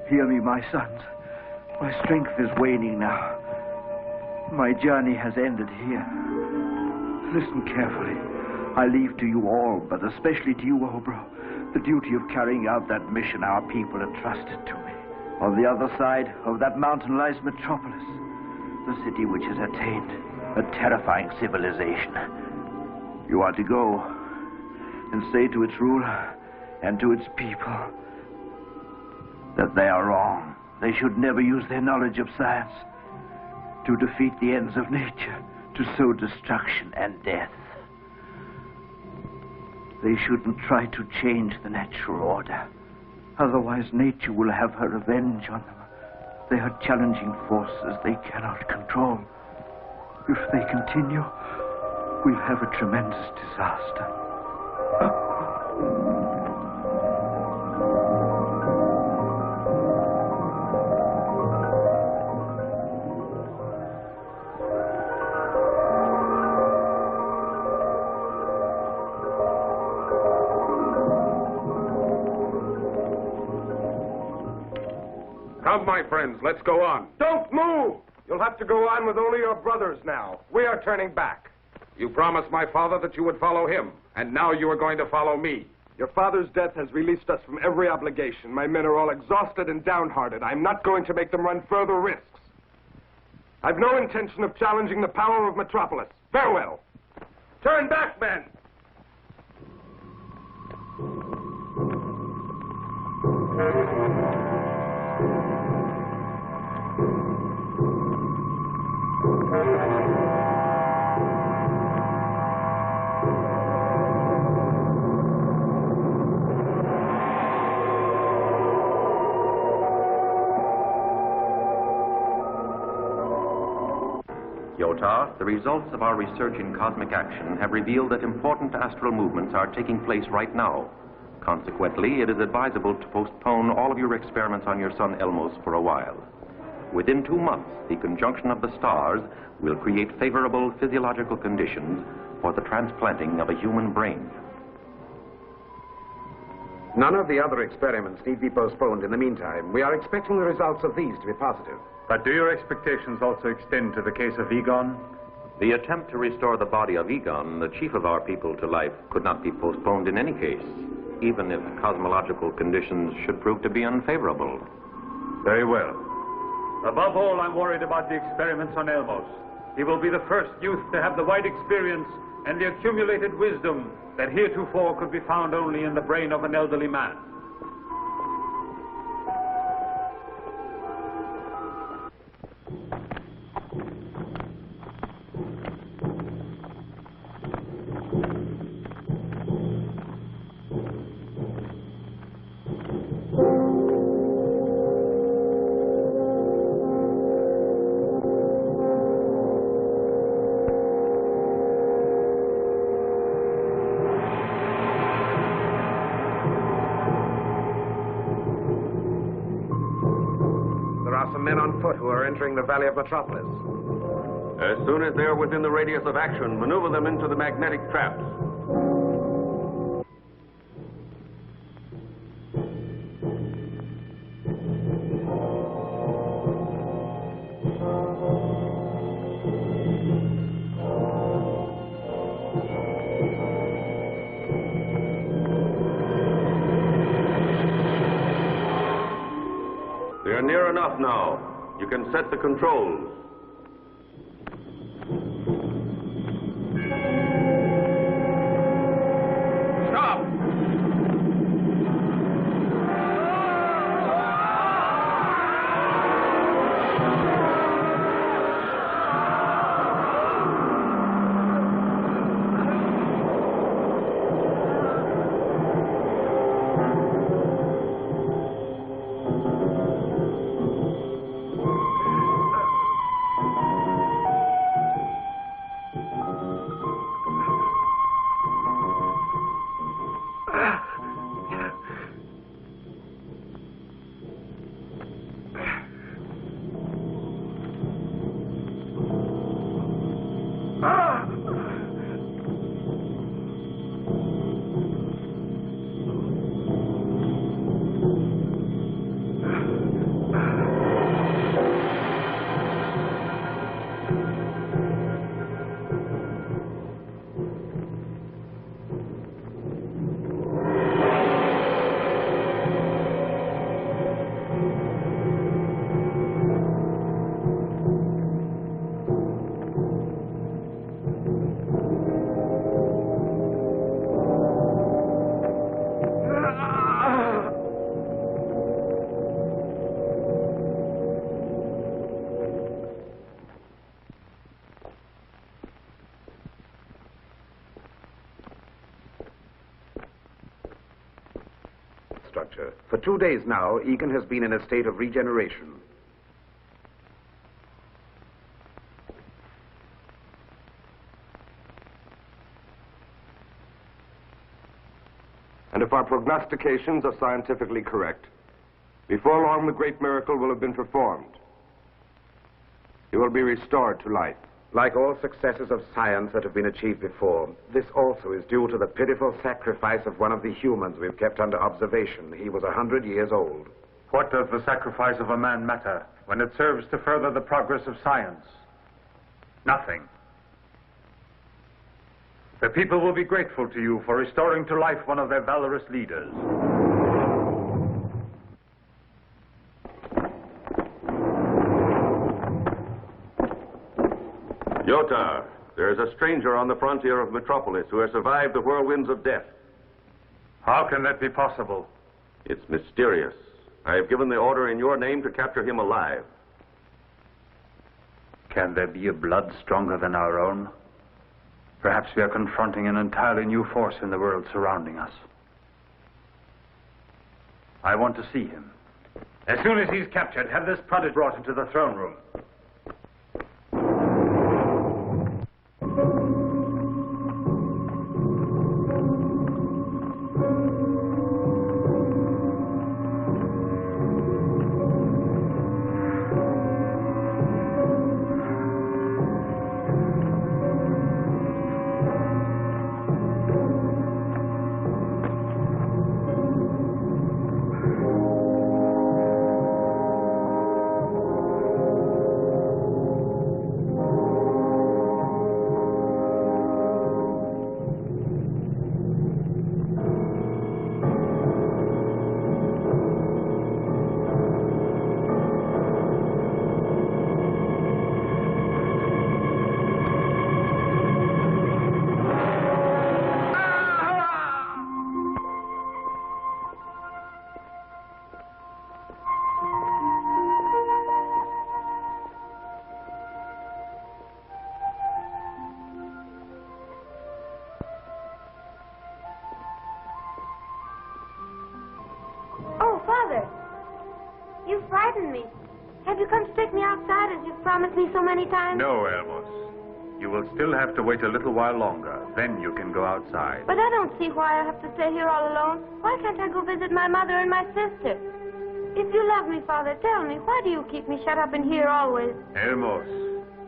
Hear me, my sons. My strength is waning now. My journey has ended here. Listen carefully. I leave to you all, but especially to you, Obro, the duty of carrying out that mission our people entrusted to me. On the other side of that mountain lies Metropolis, the city which has attained a terrifying civilization. You are to go and say to its ruler and to its people that they are wrong. They should never use their knowledge of science to defeat the ends of nature, to sow destruction and death. They shouldn't try to change the natural order. Otherwise, nature will have her revenge on them. They are challenging forces they cannot control. If they continue, we'll have a tremendous disaster. Come, my friends, let's go on. Don't move! You'll have to go on with only your brothers now. We are turning back. You promised my father that you would follow him, and now you are going to follow me. Your father's death has released us from every obligation. My men are all exhausted and downhearted. I'm not going to make them run further risks. I've no intention of challenging the power of Metropolis. Farewell. Turn back, men! Yota, the results of our research in cosmic action have revealed that important astral movements are taking place right now. Consequently, it is advisable to postpone all of your experiments on your son Elmos for a while. Within 2 months, the conjunction of the stars will create favorable physiological conditions for the transplanting of a human brain. None of the other experiments need be postponed in the meantime. We are expecting the results of these to be positive. But do your expectations also extend to the case of Egon? The attempt to restore the body of Egon, the chief of our people, to life could not be postponed in any case, even if cosmological conditions should prove to be unfavorable. Very well. Above all, I'm worried about the experiments on Elmos. He will be the first youth to have the wide experience and the accumulated wisdom that heretofore could be found only in the brain of an elderly man. Who are entering the Valley of Metropolis. As soon as they're within the radius of action, maneuver them into the magnetic traps. They're near enough now. You can set the controls. Stop! infrastructure. For 2 days now, Egan has been in a state of regeneration. And if our prognostications are scientifically correct, before long the great miracle will have been performed. He will be restored to life. Like all successes of science that have been achieved before, this also is due to the pitiful sacrifice of one of the humans we've kept under observation. He was 100 years old. What does the sacrifice of a man matter when it serves to further the progress of science? Nothing. The people will be grateful to you for restoring to life one of their valorous leaders. Yotar, there is a stranger on the frontier of Metropolis who has survived the whirlwinds of death. How can that be possible? It's mysterious. I have given the order in your name to capture him alive. Can there be a blood stronger than our own? Perhaps we are confronting an entirely new force in the world surrounding us. I want to see him. As soon as he's captured, have this prodigy brought into the throne room. You frightened me. Have you come to take me outside as you've promised me so many times? No, Elmos. You will still have to wait a little while longer. Then you can go outside. But I don't see why I have to stay here all alone. Why can't I go visit my mother and my sister? If you love me, Father, tell me, why do you keep me shut up in here always? Elmos,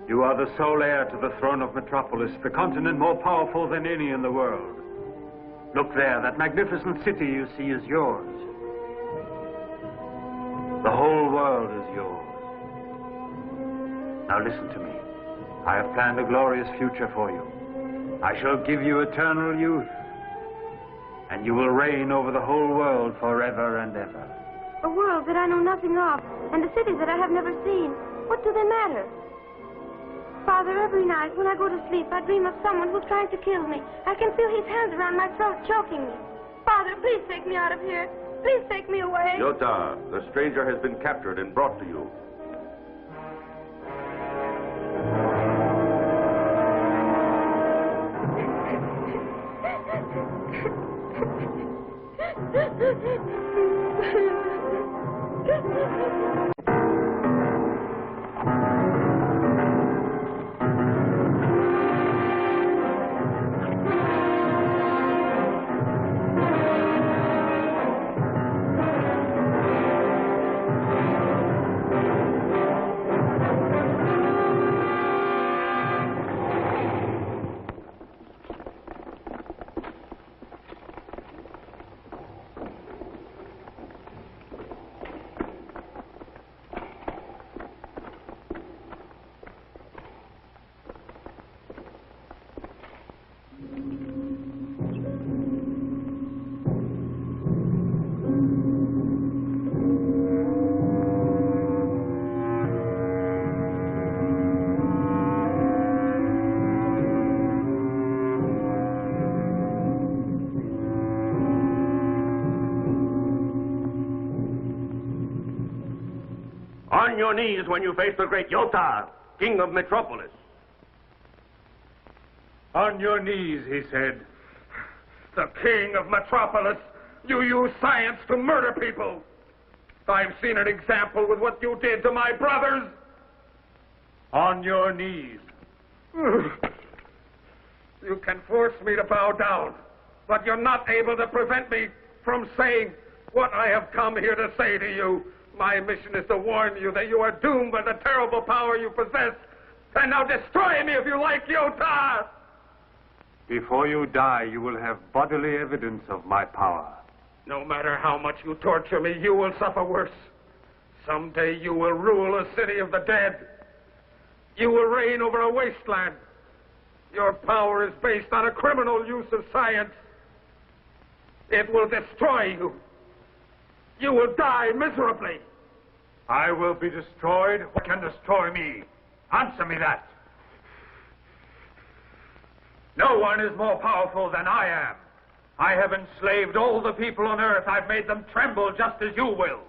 you are the sole heir to the throne of Metropolis, the continent more powerful than any in the world. Look there, that magnificent city you see is yours. The whole world is yours. Now listen to me. I have planned a glorious future for you. I shall give you eternal youth, and you will reign over the whole world forever and ever. A world that I know nothing of, and a city that I have never seen. What do they matter? Father, every night when I go to sleep, I dream of someone who's trying to kill me. I can feel his hands around my throat, choking me. Father, please take me out of here. Please take me away. Yota, the stranger has been captured and brought to you. On your knees when you face the great Yota, king of Metropolis. On your knees, he said. The king of Metropolis, You use science to murder people. I've seen an example with what you did to my brothers. On your knees. You can force me to bow down, but you're not able to prevent me from saying what I have come here to say to you. My mission is to warn you that you are doomed by the terrible power you possess. And now destroy me if you like, Yotar! Before you die, you will have bodily evidence of my power. No matter how much you torture me, you will suffer worse. Someday you will rule a city of the dead. You will reign over a wasteland. Your power is based on a criminal use of science. It will destroy you. You will die miserably. I will be destroyed. What can destroy me? Answer me that. No one is more powerful than I am. I have enslaved all the people on Earth. I've made them tremble just as you will.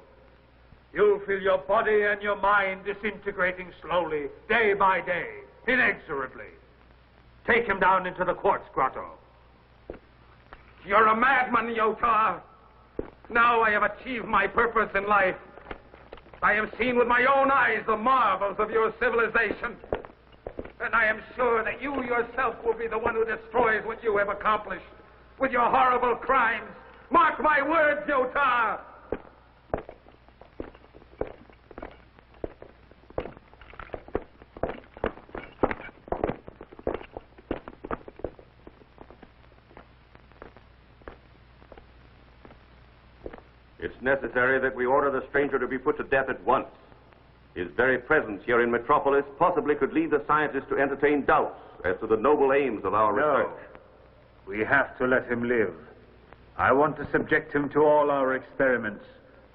You'll feel your body and your mind disintegrating slowly, day by day, inexorably. Take him down into the quartz grotto. You're a madman, Yotar. Now I have achieved my purpose in life. I have seen with my own eyes the marvels of your civilization. And I am sure that you yourself will be the one who destroys what you have accomplished with your horrible crimes. Mark my words, Yotar! It's necessary that we order the stranger to be put to death at once. His very presence here in Metropolis possibly could lead the scientists to entertain doubts as to the noble aims of our research. We have to let him live. I want to subject him to all our experiments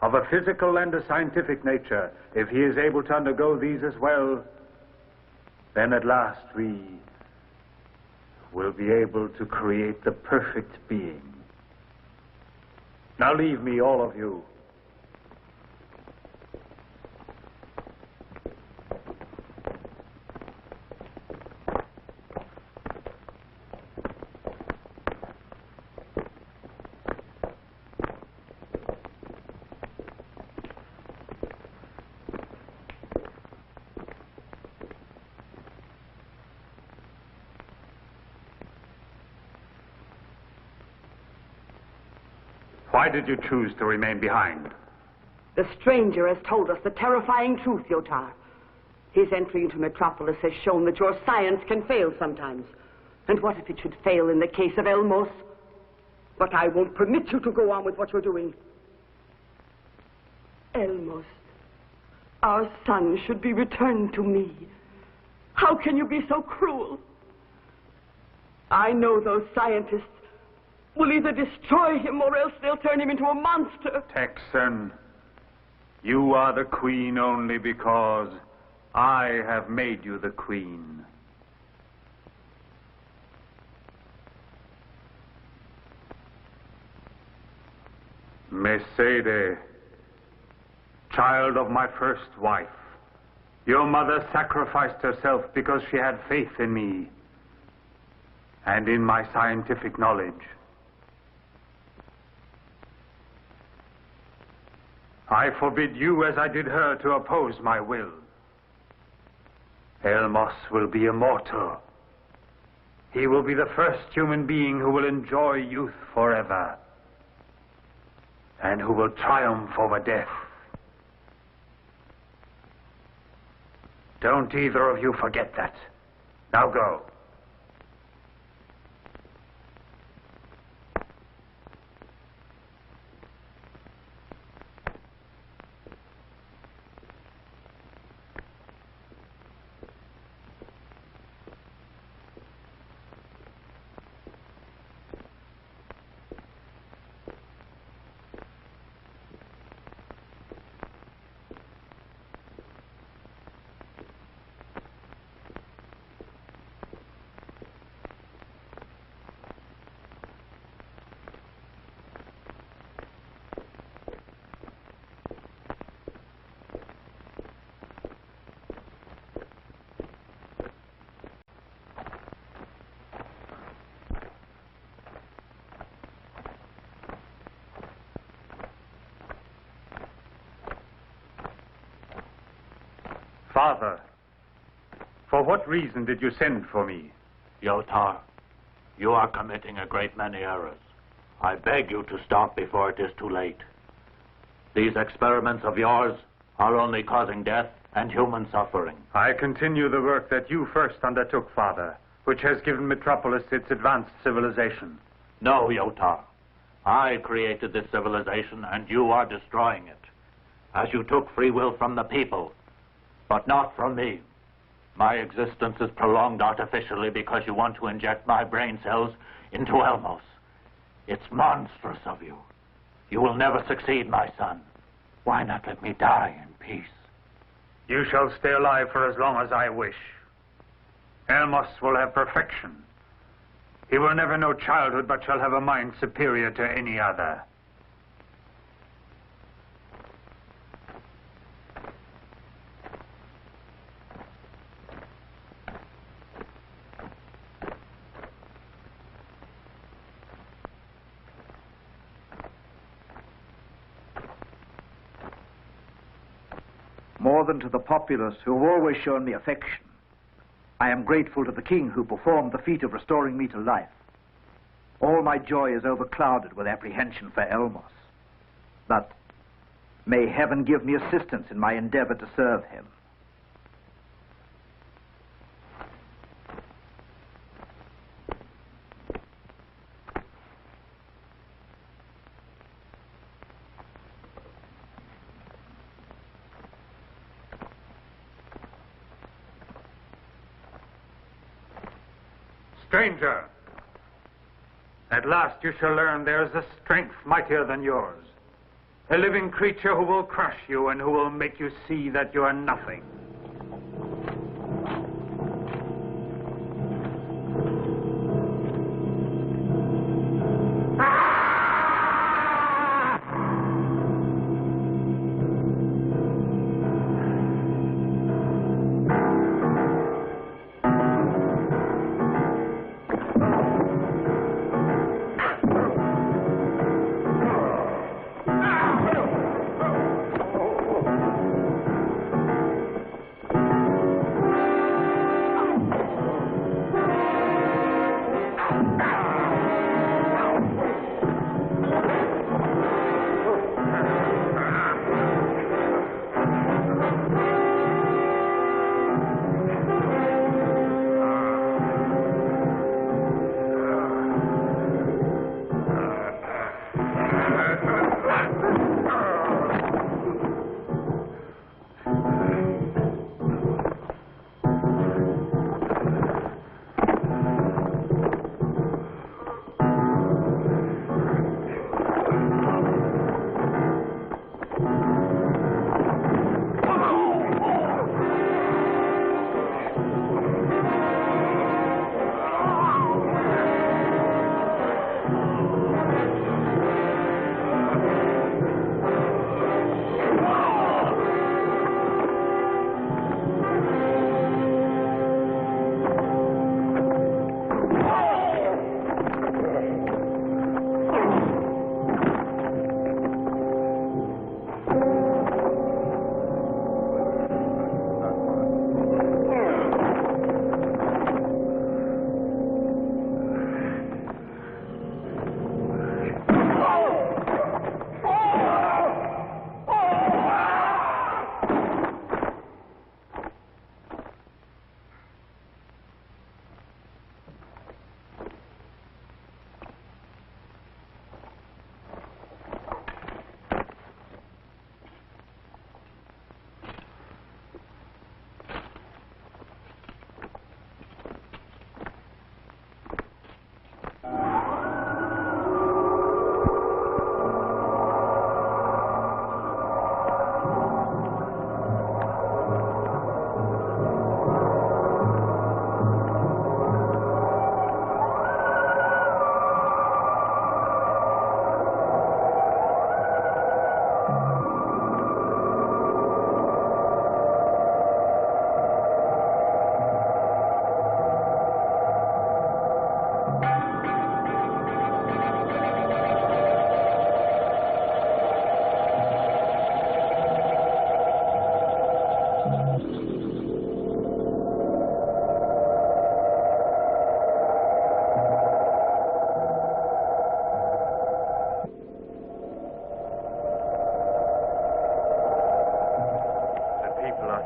of a physical and a scientific nature. If he is able to undergo these as well, then at last we will be able to create the perfect being. Now leave me, all of you. Why did you choose to remain behind? The stranger has told us the terrifying truth, Yotar. His entry into Metropolis has shown that your science can fail sometimes. And what if it should fail in the case of Elmos? But I won't permit you to go on with what you're doing. Elmos, our son should be returned to me. How can you be so cruel? I know those scientists will either destroy him or else they'll turn him into a monster. Texan, you are the queen only because I have made you the queen. Mercedes, child of my first wife, your mother sacrificed herself because she had faith in me and in my scientific knowledge. I forbid you, as I did her, to oppose my will. Elmos will be immortal. He will be the first human being who will enjoy youth forever, and who will triumph over death. Don't either of you forget that. Now go. Father, for what reason did you send for me? Yotar, you are committing a great many errors. I beg you to stop before it is too late. These experiments of yours are only causing death and human suffering. I continue the work that you first undertook, Father, which has given Metropolis its advanced civilization. No, Yotar. I created this civilization, and you are destroying it. As you took free will from the people, but not from me. My existence is prolonged artificially because you want to inject my brain cells into Elmos. It's monstrous of you. You will never succeed, my son. Why not let me die in peace? You shall stay alive for as long as I wish. Elmos will have perfection. He will never know childhood, but shall have a mind superior to any other. More than to the populace who have always shown me affection, I am grateful to the king who performed the feat of restoring me to life. All my joy is overclouded with apprehension for Elmos. But may heaven give me assistance in my endeavor to serve him. Stranger, at last you shall learn there is a strength mightier than yours. A living creature who will crush you and who will make you see that you are nothing.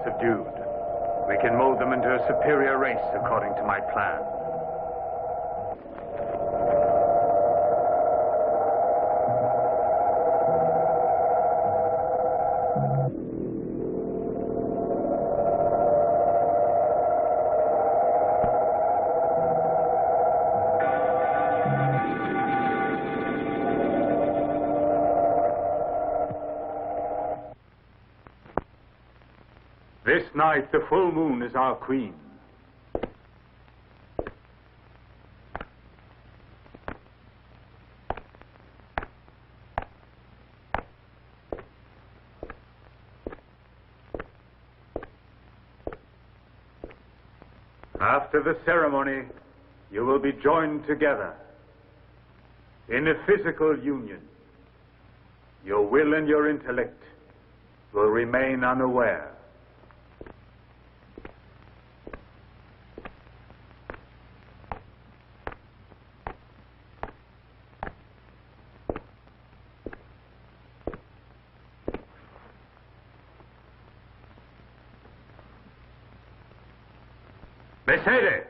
subdued. We can mold them into a superior race according to my plan. This night, the full moon is our queen. After the ceremony, you will be joined together in a physical union. Your will and your intellect will remain unaware. Mercedes!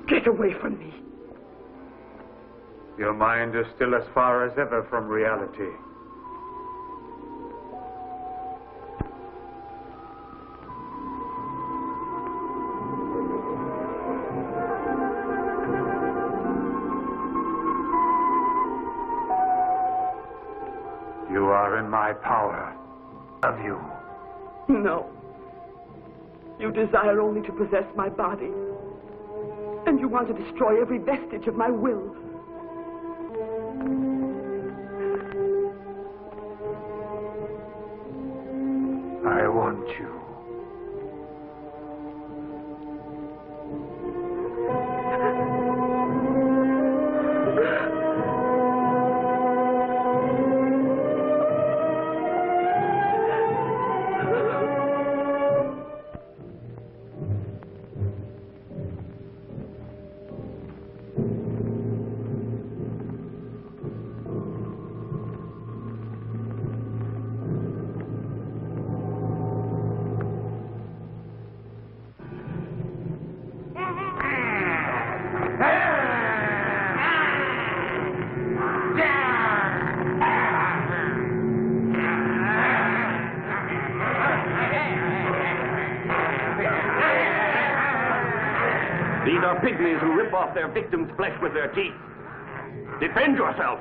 Get away from me. Your mind is still as far as ever from reality. You are in my power. Of you. No. You desire only to possess my body. And you want to destroy every vestige of my will. I want you. are pygmies who rip off their victims' flesh with their teeth. Defend yourself.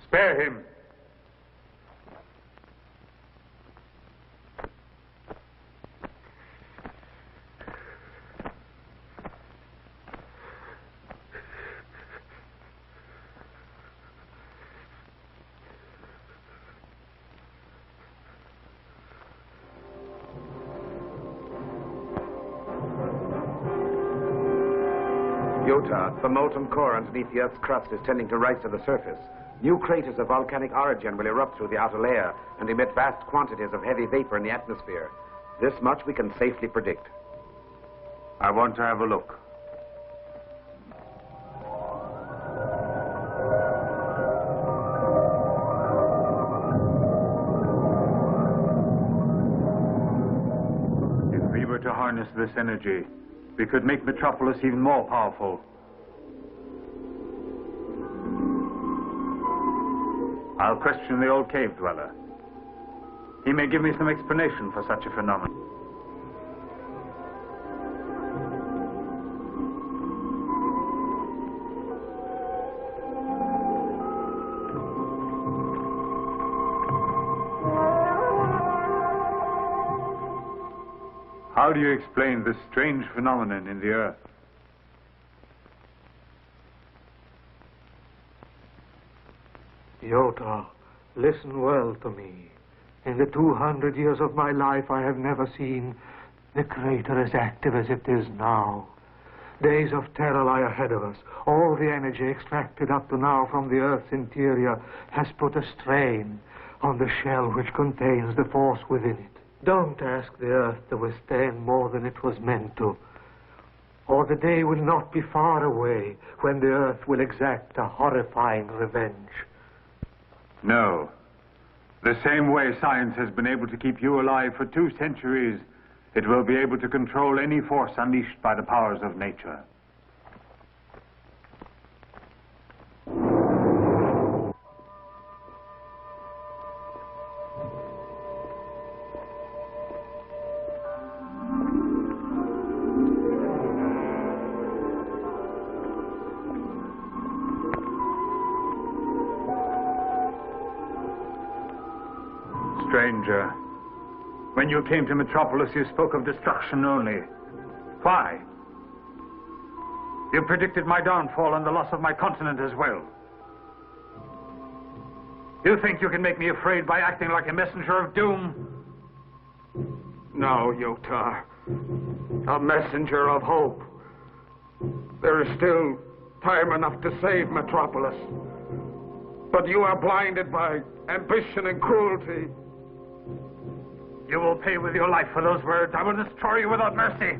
Spare him. Yota, the molten core underneath the Earth's crust is tending to rise to the surface. New craters of volcanic origin will erupt through the outer layer and emit vast quantities of heavy vapor in the atmosphere. This much we can safely predict. I want to have a look. If we were to harness this energy, we could make Metropolis even more powerful. I'll question the old cave dweller. He may give me some explanation for such a phenomenon. How do you explain this strange phenomenon in the Earth? Yota, listen well to me. In the 200 years of my life, I have never seen the crater as active as it is now. Days of terror lie ahead of us. All the energy extracted up to now from the Earth's interior has put a strain on the shell which contains the force within it. Don't ask the Earth to withstand more than it was meant to, or the day will not be far away when the Earth will exact a horrifying revenge. No. The same way science has been able to keep you alive for 2 centuries, it will be able to control any force unleashed by the powers of nature. Stranger, when you came to Metropolis, you spoke of destruction only. Why? You predicted my downfall and the loss of my continent as well. You think you can make me afraid by acting like a messenger of doom? No, Yotar. A messenger of hope. There is still time enough to save Metropolis. But you are blinded by ambition and cruelty. You will pay with your life for those words. I will destroy you without mercy.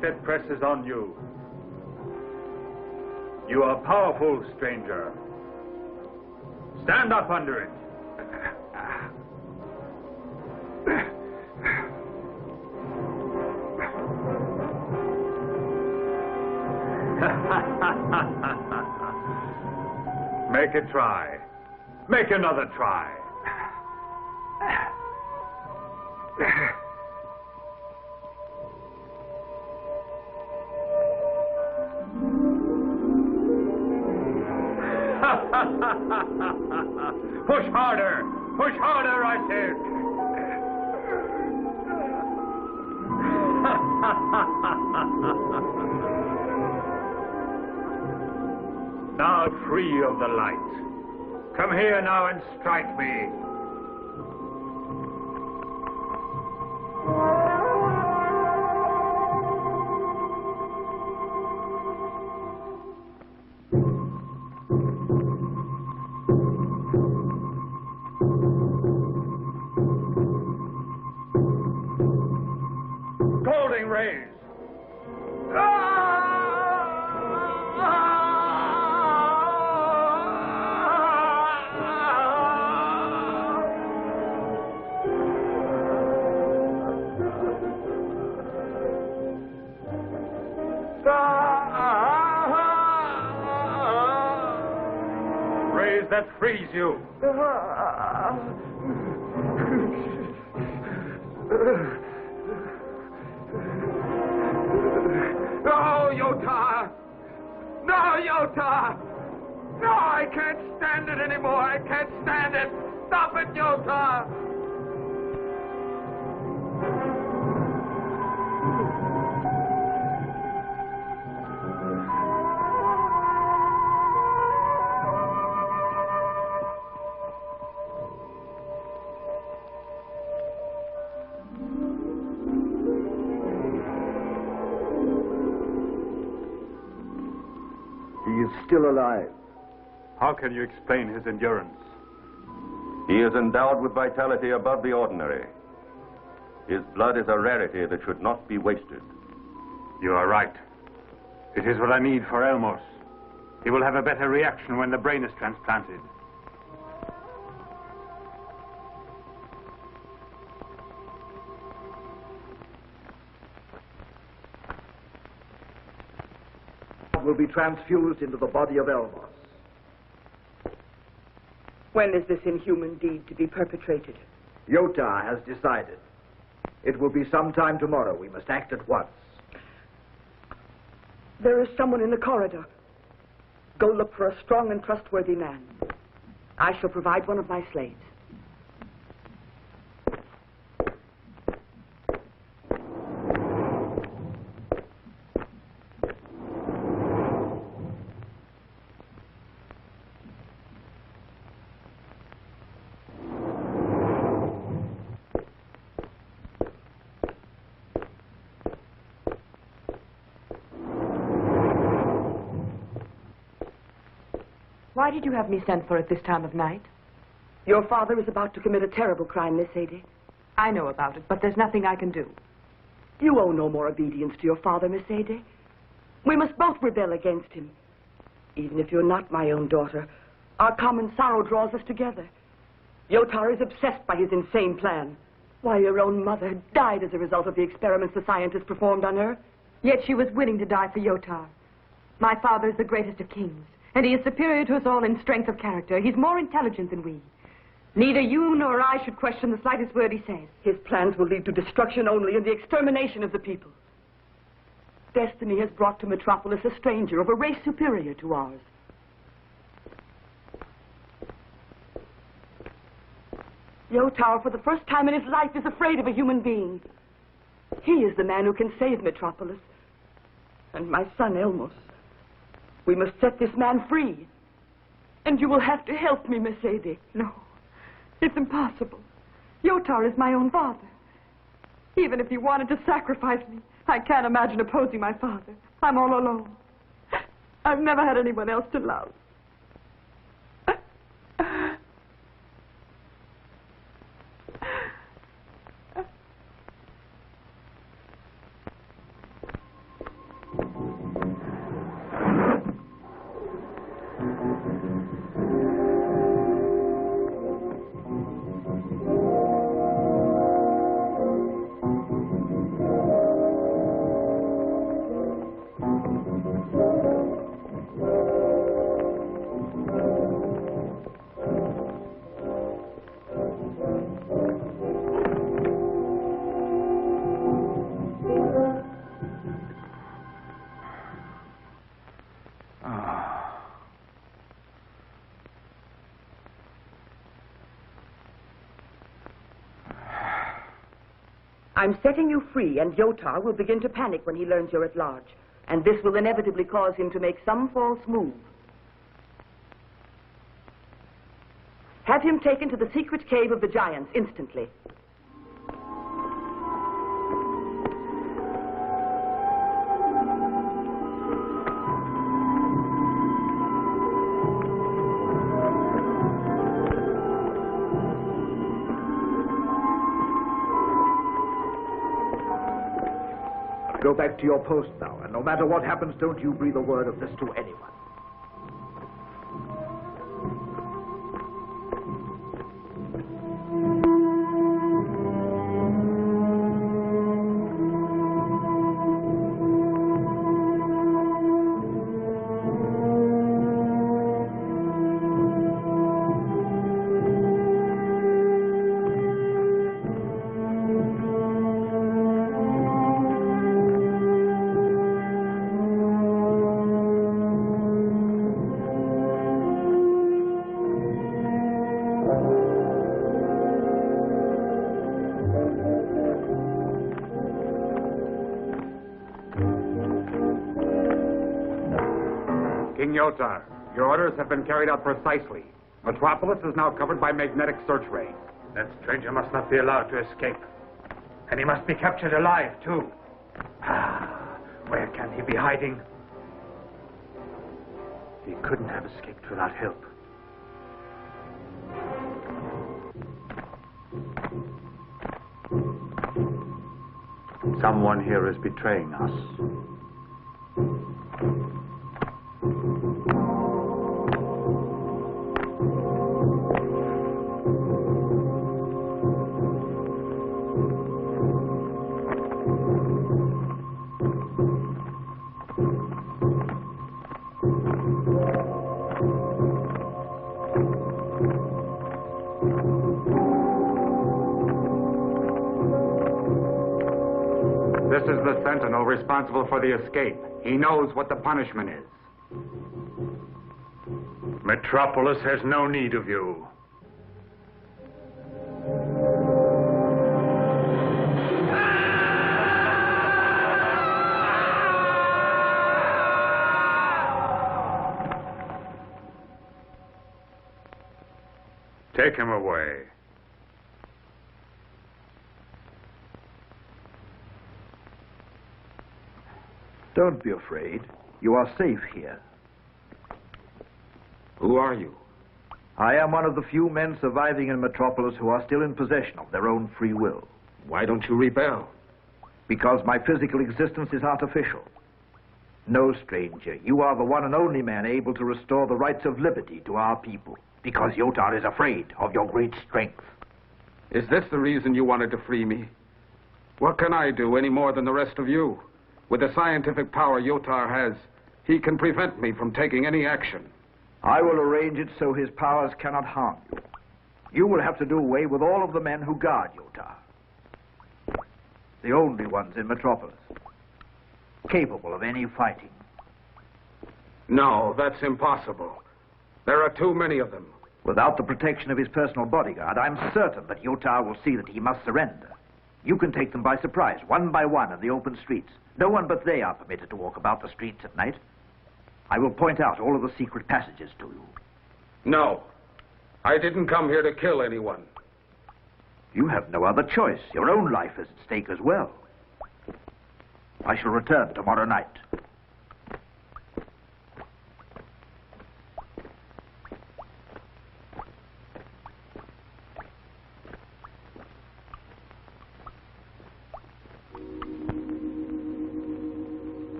That presses on you. You are powerful, stranger. Stand up under it. Make a try. Make another try. Push harder! Push harder, I said! Now free of the light. Come here now and strike me. Golden rays. Rays that freeze you. No, Yotar! No, Yotar! No, I can't stand it anymore. I can't stand it. Stop it, Yotar! He is still alive. How can you explain his endurance? He is endowed with vitality above the ordinary. His blood is a rarity that should not be wasted. You are right. It is what I need for Elmos. He will have a better reaction when the brain is transplanted. Will be transfused into the body of Elmos. When is this inhuman deed to be perpetrated? Yotar has decided. It will be sometime tomorrow. We must act at once. There is someone in the corridor. Go look for a strong and trustworthy man. I shall provide one of my slaves. Why did you have me sent for at this time of night? Your father is about to commit a terrible crime, Miss Sadie. I know about it, but there's nothing I can do. You owe no more obedience to your father, Miss Sadie. We must both rebel against him. Even if you're not my own daughter, our common sorrow draws us together. Yotar is obsessed by his insane plan. Why, your own mother died as a result of the experiments the scientists performed on her. Yet she was willing to die for Yotar. My father is the greatest of kings, and he is superior to us all in strength of character. He's more intelligent than we. Neither you nor I should question the slightest word he says. His plans will lead to destruction only and the extermination of the people. Destiny has brought to Metropolis a stranger of a race superior to ours. Yotar, for the first time in his life, is afraid of a human being. He is the man who can save Metropolis. And my son, Elmos. We must set this man free. And you will have to help me, Miss Sadie. No, it's impossible. Yotar is my own father. Even if he wanted to sacrifice me, I can't imagine opposing my father. I'm all alone. I've never had anyone else to love. I'm setting you free, and Yotar will begin to panic when he learns you're at large. And this will inevitably cause him to make some false move. Have him taken to the secret cave of the giants instantly. Go back to your post now, and no matter what happens, don't you breathe a word of this to anyone. King Yotar, your orders have been carried out precisely. Metropolis is now covered by magnetic search rays. That stranger must not be allowed to escape. And he must be captured alive, too. Where can he be hiding? He couldn't have escaped without help. Someone here is betraying us. This is the Sentinel responsible for the escape. He knows what the punishment is. Metropolis has no need of you. Take him away. Don't be afraid. You are safe here. Who are you? I am one of the few men surviving in Metropolis who are still in possession of their own free will. Why don't you rebel? Because my physical existence is artificial. No, stranger, you are the one and only man able to restore the rights of liberty to our people. Because Yotar is afraid of your great strength. Is this the reason you wanted to free me? What can I do any more than the rest of you? With the scientific power Yotar has, he can prevent me from taking any action. I will arrange it so his powers cannot harm you. You will have to do away with all of the men who guard Yotar. The only ones in Metropolis capable of any fighting. No, that's impossible. There are too many of them. Without the protection of his personal bodyguard, I'm certain that Yotar will see that he must surrender. You can take them by surprise, one by one, in the open streets. No one but they are permitted to walk about the streets at night. I will point out all of the secret passages to you. No. I didn't come here to kill anyone. You have no other choice. Your own life is at stake as well. I shall return tomorrow night.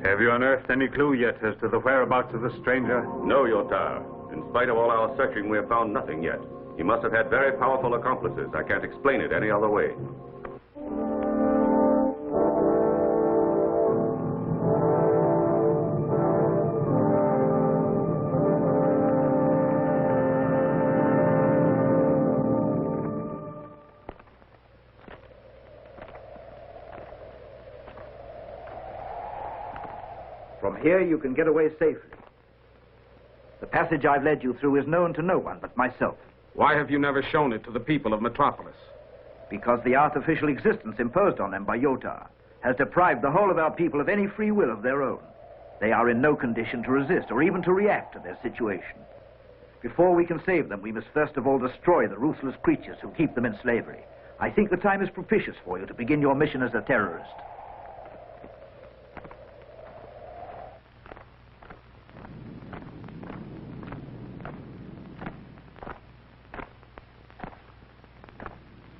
Have you unearthed any clue yet as to the whereabouts of the stranger? No, Yotar. In spite of all our searching, we have found nothing yet. He must have had very powerful accomplices. I can't explain it any other way. From here, you can get away safely. The passage I've led you through is known to no one but myself. Why have you never shown it to the people of Metropolis? Because the artificial existence imposed on them by Yotar has deprived the whole of our people of any free will of their own. They are in no condition to resist or even to react to their situation. Before we can save them, we must first of all destroy the ruthless creatures who keep them in slavery. I think the time is propitious for you to begin your mission as a terrorist.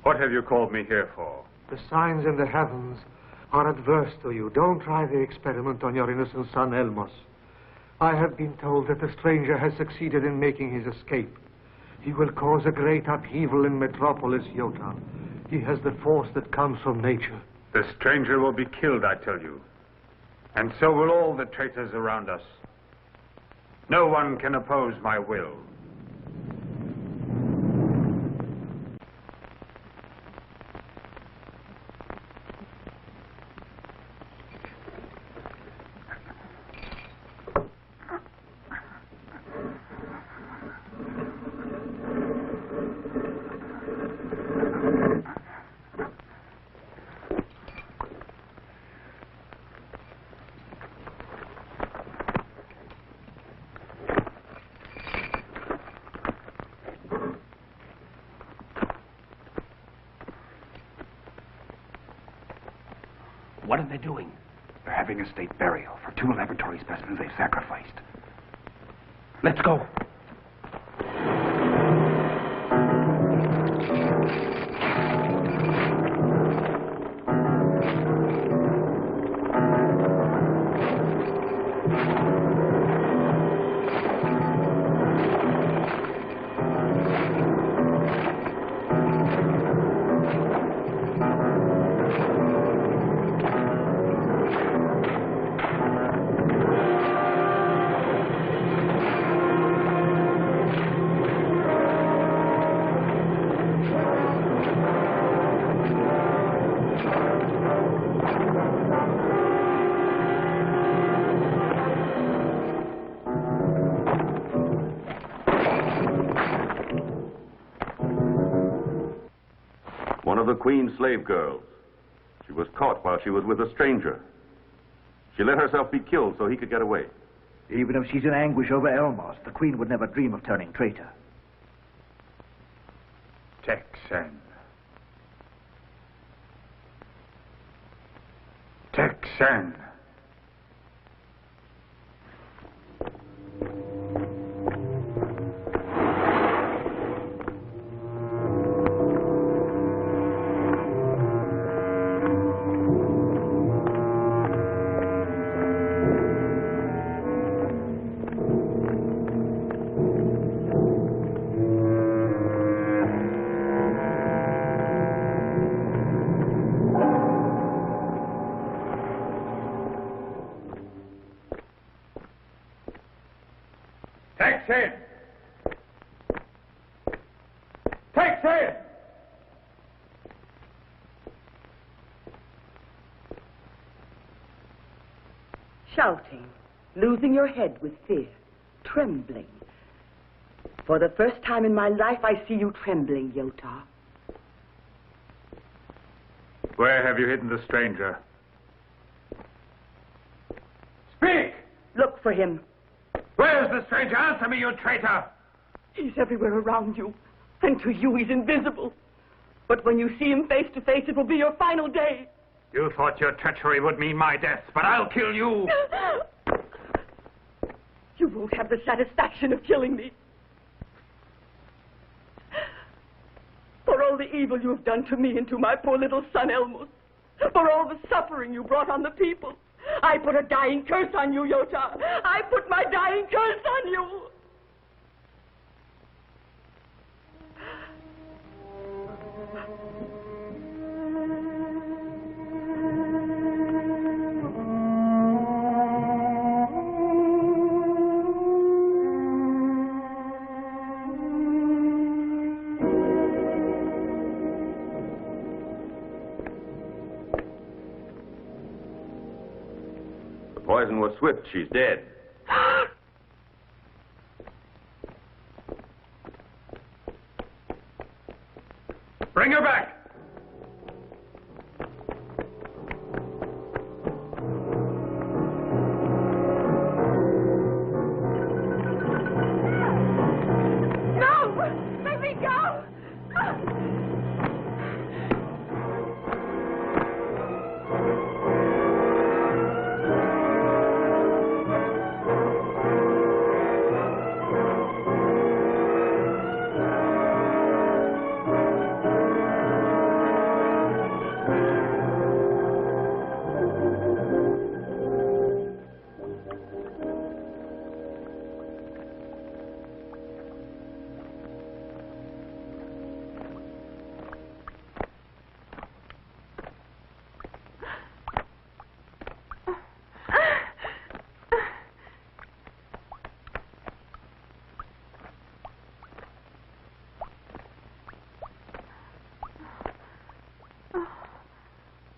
What have you called me here for? The signs in the heavens are adverse to you. Don't try the experiment on your innocent son, Elmos. I have been told that the stranger has succeeded in making his escape. He will cause a great upheaval in Metropolis, Yotar. He has the force that comes from nature. The stranger will be killed, I tell you. And so will all the traitors around us. No one can oppose my will. What are they doing? They're having a state burial for 2 laboratory specimens they've sacrificed. Let's go. One of the Queen's slave girls. She was caught while she was with a stranger. She let herself be killed so he could get away. Even if she's in anguish over Elmos, the Queen would never dream of turning traitor. Texan. Texan. Texan! Texan! Shouting, losing your head with fear, trembling. For the first time in my life, I see you trembling, Yotar. Where have you hidden the stranger? Speak! Look for him. Where's the stranger? Answer me, you traitor! He's everywhere around you, and to you he's invisible. But when you see him face to face, it will be your final day. You thought your treachery would mean my death, but I'll kill you! You won't have the satisfaction of killing me. For all the evil you have done to me and to my poor little son, Elmos. For all the suffering you brought on the people. I put a dying curse on you, Yotar. I put my dying curse on you. poison was swift. She's dead. Bring her back! No! Let me go!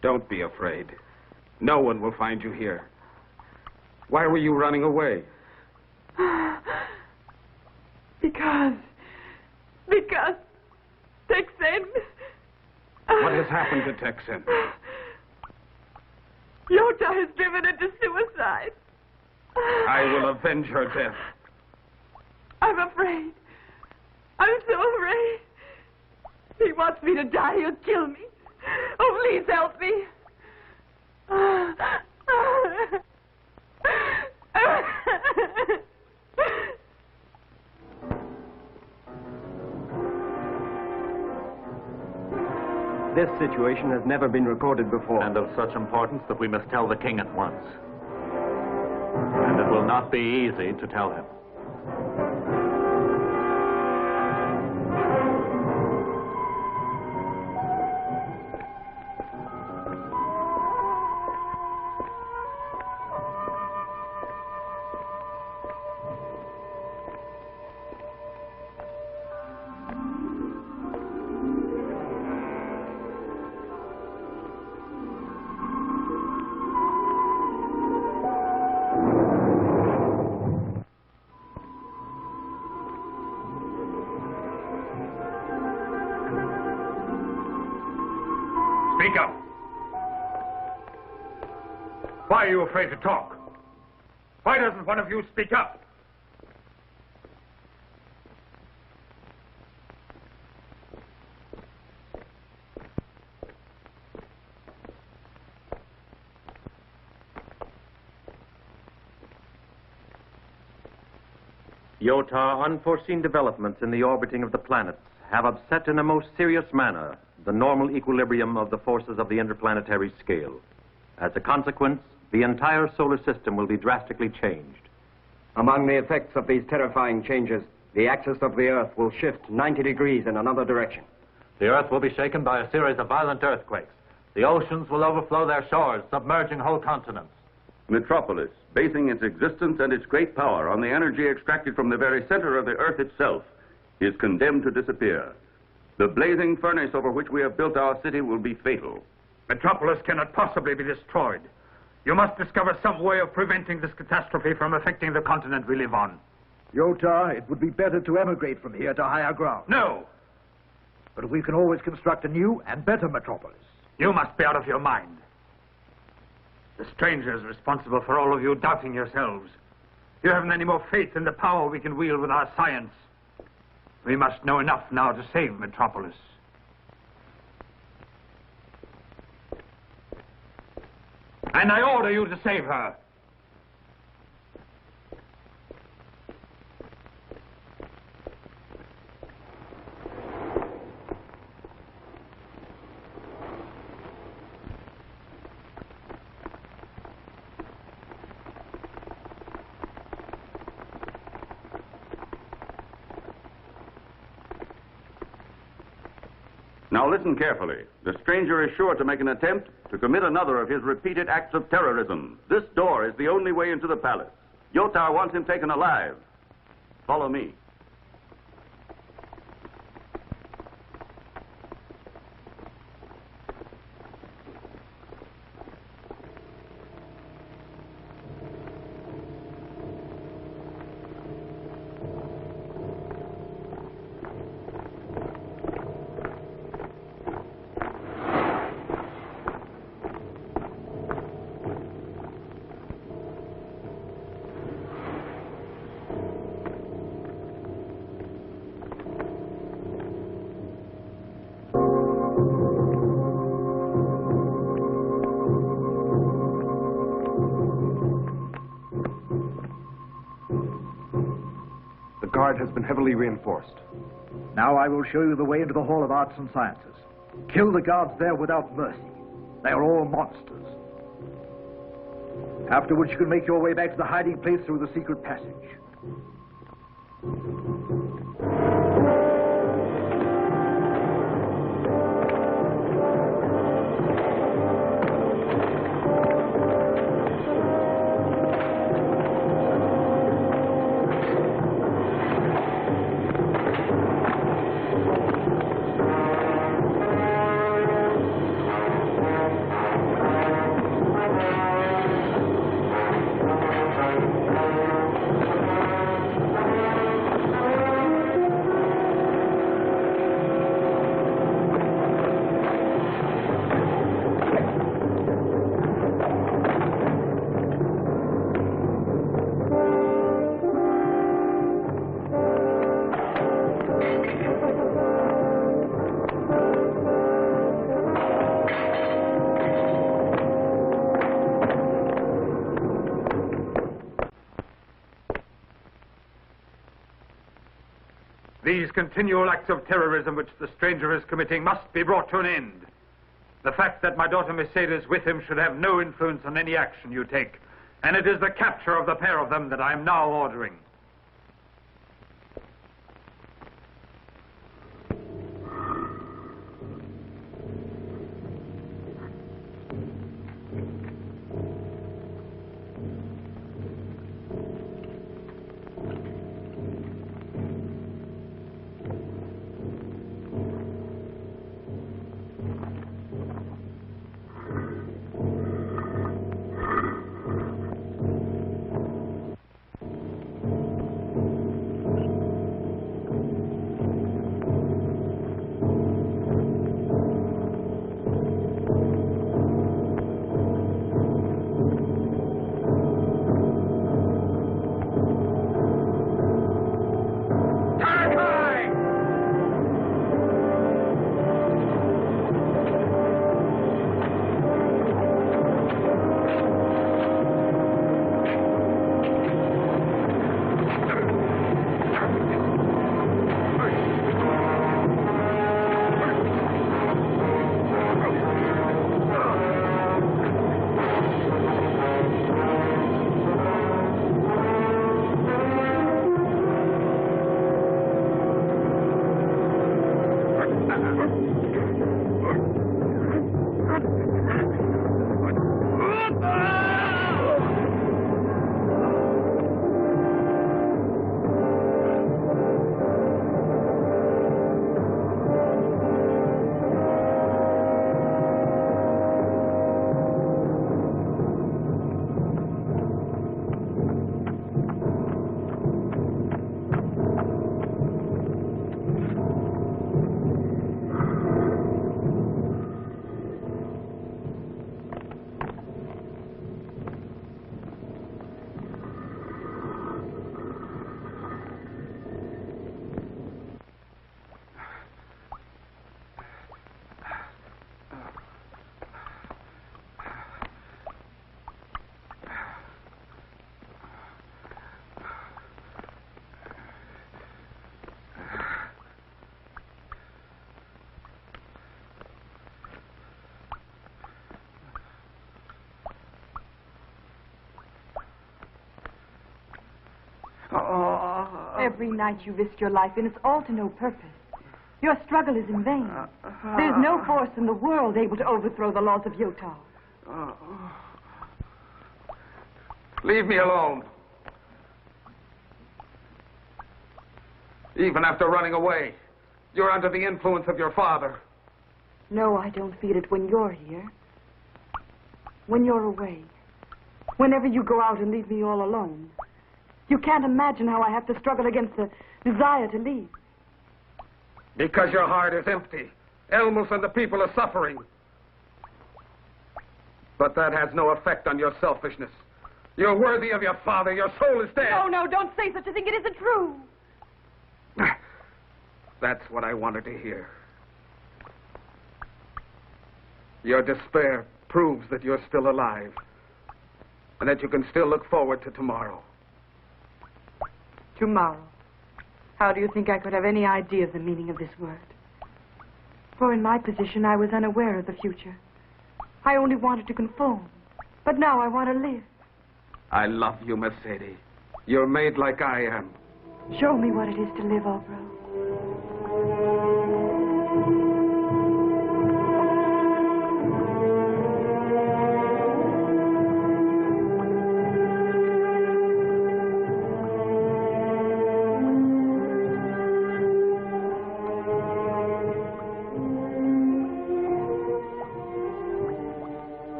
Don't be afraid. No one will find you here. Why were you running away? Because Texan. What has happened to Texan? Yota has driven her to suicide. I will avenge her death. I'm afraid. I'm so afraid. He wants me to die. He'll kill me. Oh, please help me. This situation has never been recorded before. And of such importance that we must tell the king at once. And it will not be easy to tell him. Speak up. Why are you afraid to talk? Why doesn't one of you speak up? Yota, unforeseen developments in the orbiting of the planets have upset in a most serious manner the normal equilibrium of the forces of the interplanetary scale. As a consequence, the entire solar system will be drastically changed. Among the effects of these terrifying changes, the axis of the Earth will shift 90 degrees in another direction. The Earth will be shaken by a series of violent earthquakes. The oceans will overflow their shores, submerging whole continents. Metropolis, basing its existence and its great power on the energy extracted from the very center of the Earth itself, is condemned to disappear. The blazing furnace over which we have built our city will be fatal. Metropolis cannot possibly be destroyed. You must discover some way of preventing this catastrophe from affecting the continent we live on. Yota, it would be better to emigrate from here to higher ground. No! But we can always construct a new and better metropolis. You must be out of your mind. The stranger is responsible for all of you doubting yourselves. You haven't any more faith in the power we can wield with our science. We must know enough now to save Metropolis. And I order you to save her. Now listen carefully. The stranger is sure to make an attempt to commit another of his repeated acts of terrorism. This door is the only way into the palace. Yotar wants him taken alive. Follow me. has been heavily reinforced. Now I will show you the way into the Hall of Arts and Sciences. Kill the guards there without mercy. They are all monsters. Afterwards, you can make your way back to the hiding place through the secret passage. These continual acts of terrorism which the stranger is committing must be brought to an end. The fact that my daughter Mercedes is with him should have no influence on any action you take, and it is the capture of the pair of them that I am now ordering. Every night you risk your life, and it's all to no purpose. Your struggle is in vain. There's no force in the world able to overthrow the laws of Yotar. Leave me alone. Even after running away, you're under the influence of your father. No, I don't feel it when you're here. When you're away. Whenever you go out and leave me all alone. You can't imagine how I have to struggle against the desire to leave. Because your heart is empty. Elmos and the people are suffering. But that has no effect on your selfishness. You're worthy of your father. Your soul is dead. No, don't say such a thing. It isn't true. That's what I wanted to hear. Your despair proves that you're still alive. And that you can still look forward to tomorrow. Tomorrow. How do you think I could have any idea of the meaning of this word? For in my position, I was unaware of the future. I only wanted to conform. But now I want to live. I love you, Mercedes. You're made like I am. Show me what it is to live, Obro.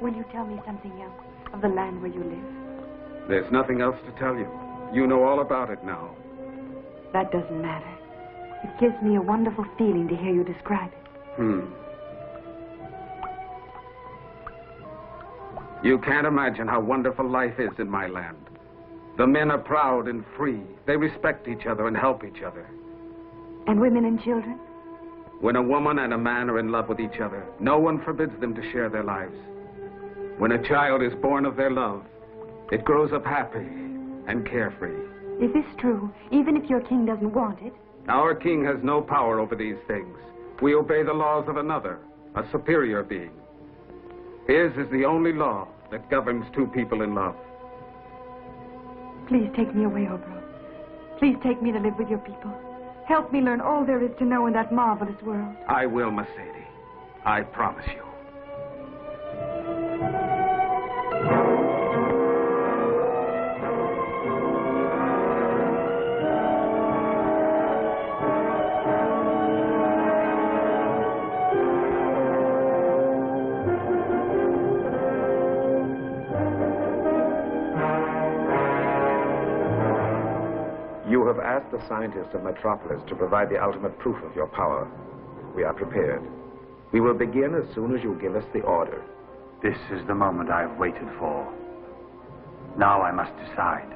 Will you tell me something else of the land where you live? There's nothing else to tell you. You know all about it now. That doesn't matter. It gives me a wonderful feeling to hear you describe it. You can't imagine how wonderful life is in my land. The men are proud and free. They respect each other and help each other. And women and children? When a woman and a man are in love with each other, no one forbids them to share their lives. When a child is born of their love, it grows up happy and carefree. Is this true, even if your king doesn't want it? Our king has no power over these things. We obey the laws of another, a superior being. His is the only law that governs two people in love. Please take me away, Obro. Please take me to live with your people. Help me learn all there is to know in that marvelous world. I will, Mercedes. I promise you. You have asked the scientists of Metropolis to provide the ultimate proof of your power. We are prepared. We will begin as soon as you give us the order. This is the moment I have waited for. Now I must decide.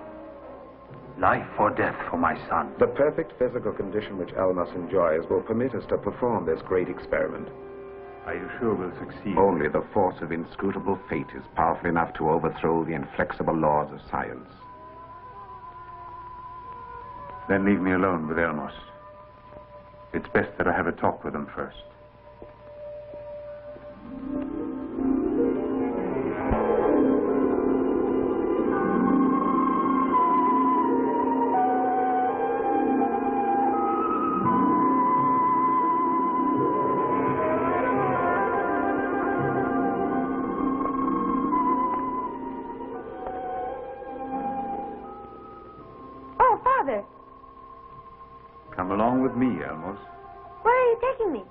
Life or death for my son. The perfect physical condition which Elmos enjoys will permit us to perform this great experiment. Are you sure we'll succeed? Only the force of inscrutable fate is powerful enough to overthrow the inflexible laws of science. Then leave me alone with Elmos. It's best that I have a talk with him first. Oh, Father! Come along with me, Elmos. Where are you taking me?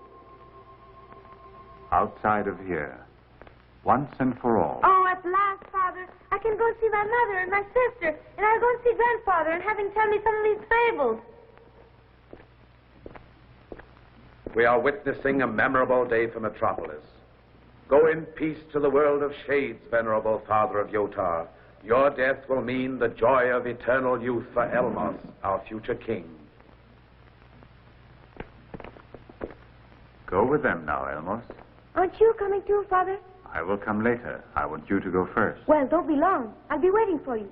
Outside of here. Once and for all. Oh, at last, Father. I can go and see my mother and my sister, and I'll go and see Grandfather and have him tell me some of these fables. We are witnessing a memorable day for Metropolis. Go in peace to the world of shades, venerable father of Yotar. Your death will mean the joy of eternal youth for Elmos, our future king. Go with them now, Elmos. Aren't you coming too, Father? I will come later. I want you to go first. Well, don't be long. I'll be waiting for you.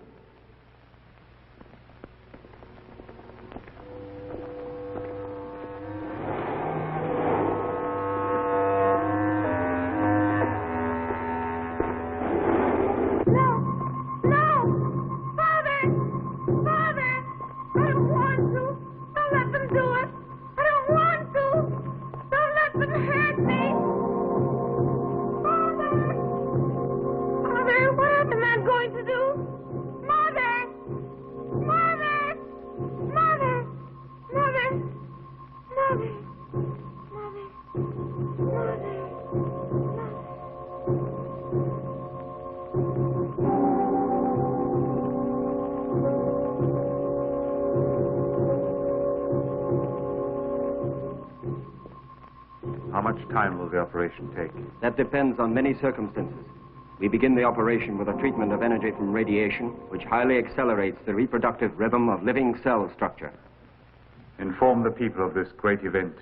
How much time will the operation take? That depends on many circumstances. We begin the operation with a treatment of energy from radiation, which highly accelerates the reproductive rhythm of living cell structure. Inform the people of this great event.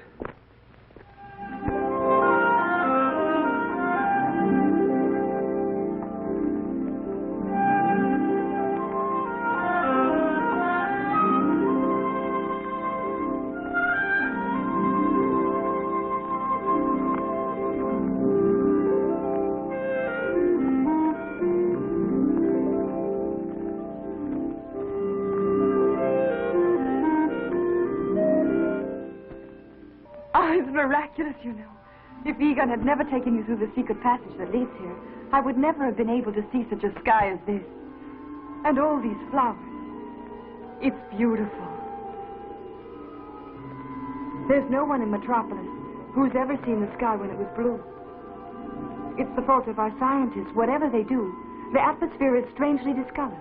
miraculous, you know. If Egon had never taken you through the secret passage that leads here, I would never have been able to see such a sky as this. And all these flowers. It's beautiful. There's no one in Metropolis who's ever seen the sky when it was blue. It's the fault of our scientists. Whatever they do, the atmosphere is strangely discolored.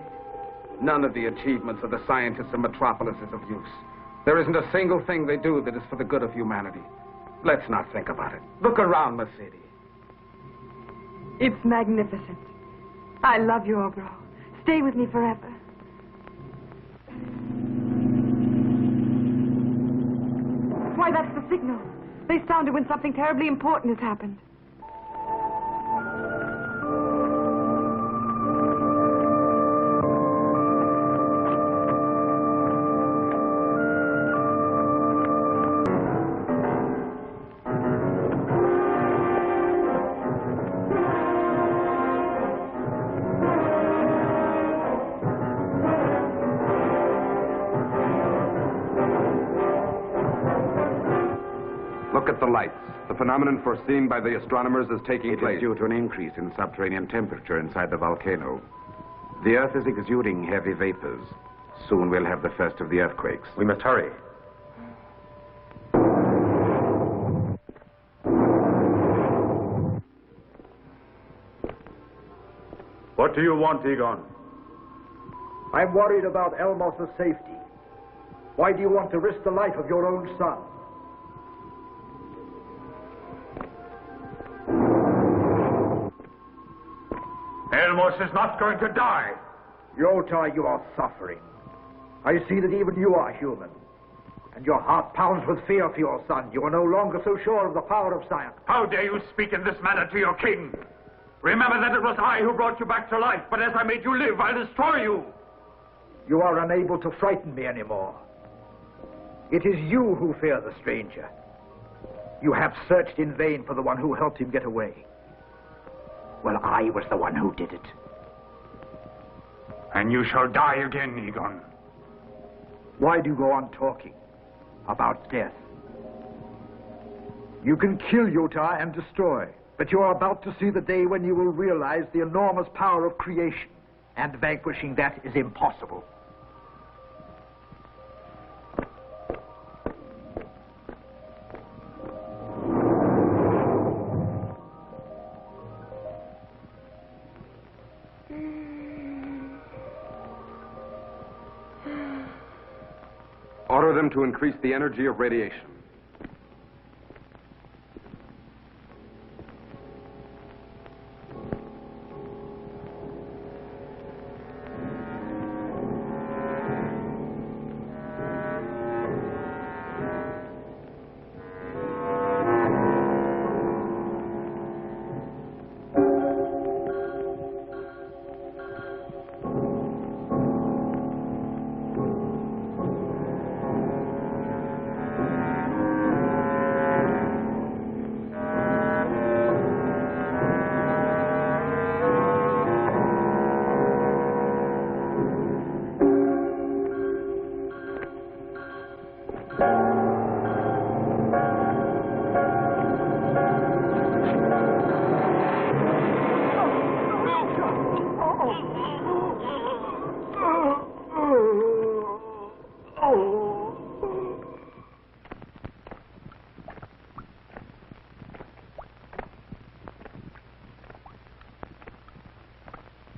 None of the achievements of the scientists of Metropolis is of use. There isn't a single thing they do that is for the good of humanity. Let's not think about it. Look around the city. It's magnificent. I love you, Obro. Stay with me forever. Why, that's the signal. They sounded when something terribly important has happened. Look at the lights. The phenomenon foreseen by the astronomers is taking place. It is due to an increase in subterranean temperature inside the volcano. The Earth is exuding heavy vapors. Soon we'll have the first of the earthquakes. We must hurry. What do you want, Egon? I'm worried about Elmos' safety. Why do you want to risk the life of your own son? Elmos is not going to die. Yotar, you are suffering. I see that even you are human. And your heart pounds with fear for your son. You are no longer so sure of the power of science. How dare you speak in this manner to your king? Remember that it was I who brought you back to life, but as I made you live, I'll destroy you. You are unable to frighten me anymore. It is you who fear the stranger. You have searched in vain for the one who helped him get away. Well, I was the one who did it. And you shall die again, Egon. Why do you go on talking about death? You can kill Yotar and destroy, but you are about to see the day when you will realize the enormous power of creation, and vanquishing that is impossible. Order them to increase the energy of radiation.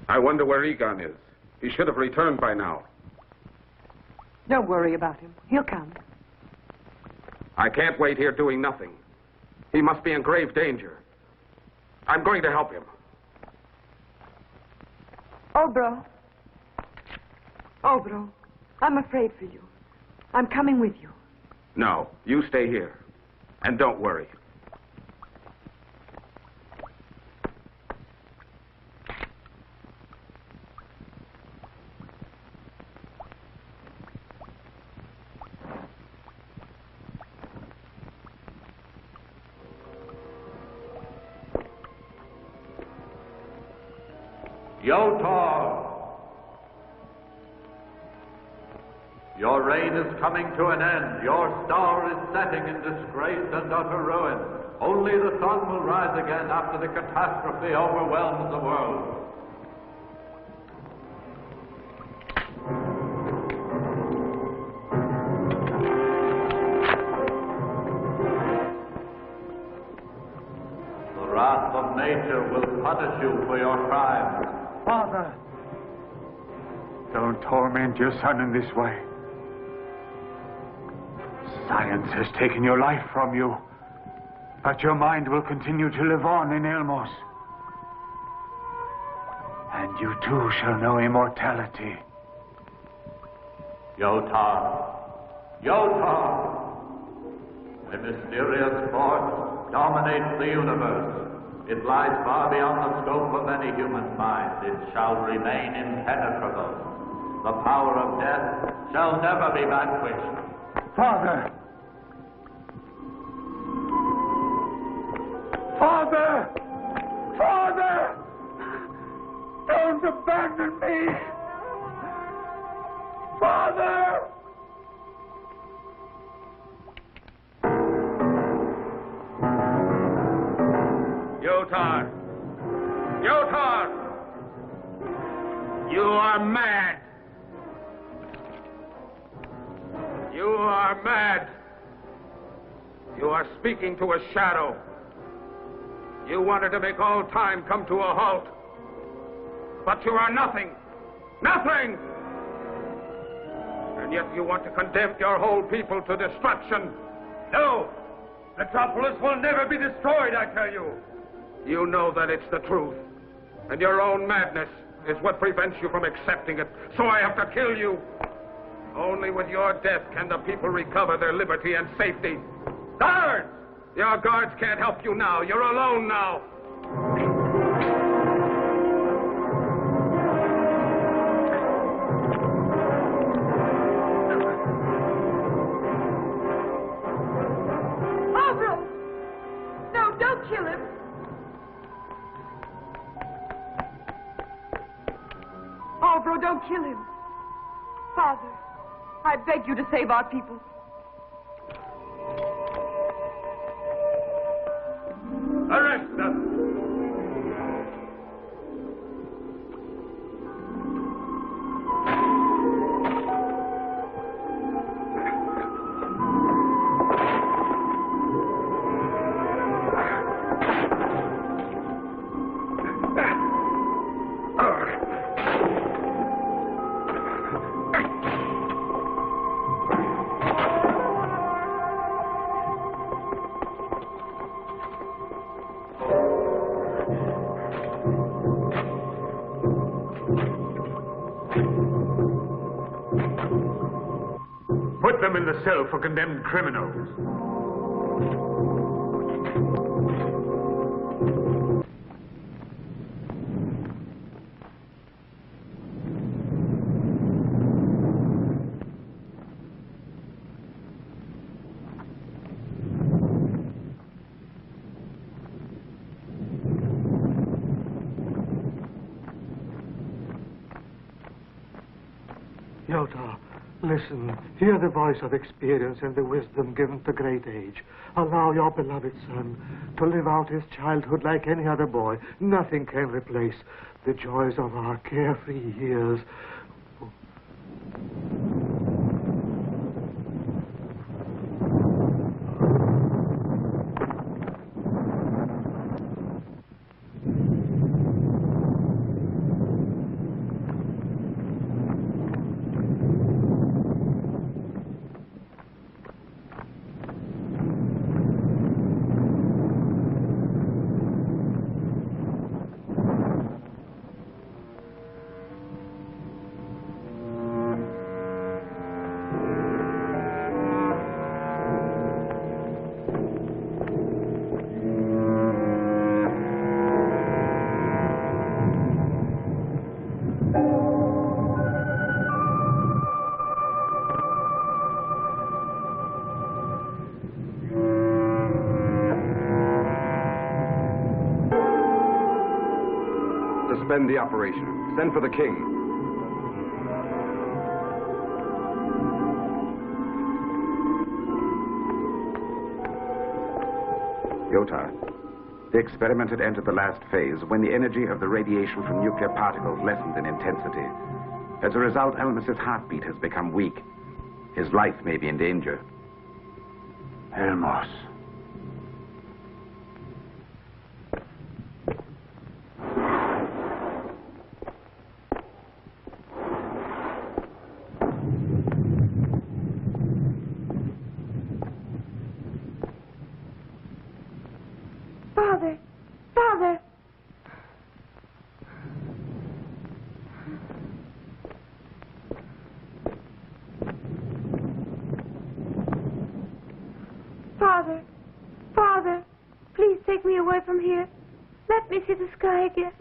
I wonder where Egon is. He should have returned by now. Don't worry about him. He'll come. I can't wait here doing nothing. He must be in grave danger. I'm going to help him. Obro. Obro, I'm afraid for you. I'm coming with you. No, you stay here. And don't worry. Yotar! Your reign is coming to an end. Your star is setting in disgrace and utter ruin. Only the sun will rise again after the catastrophe overwhelms the world. The wrath of nature will punish you for your crimes. Father! Don't torment your son in this way. Science has taken your life from you, but your mind will continue to live on in Elmos. And you too shall know immortality. Yotar! Yotar! A mysterious force dominates the universe. It lies far beyond the scope of any human mind. It shall remain impenetrable. The power of death shall never be vanquished. Father! Father! Father! Don't abandon me! Father! Yotar! Yotar! You are mad! You are mad! You are speaking to a shadow. You wanted to make all time come to a halt. But you are nothing! Nothing! And yet you want to condemn your whole people to destruction. No! Metropolis will never be destroyed, I tell you. You know that it's the truth. And your own madness is what prevents you from accepting it. So I have to kill you. Only with your death can the people recover their liberty and safety. Guards! Your guards can't help you now. You're alone now. Avro! No, don't kill him. Avro, don't kill him. Father, I beg you to save our people. Arrest them! Put them in the cell for condemned criminals. Yotar, listen. Hear the voice of experience and the wisdom given to great age. Allow your beloved son to live out his childhood like any other boy. Nothing can replace the joys of our carefree years. Suspend the operation. Send for the king. Yotar, the experiment had entered the last phase when the energy of the radiation from nuclear particles lessened in intensity. As a result, Elmas's heartbeat has become weak. His life may be in danger. Elmos. Father! Father! Father! Father! Please take me away from here. Let me see the sky again.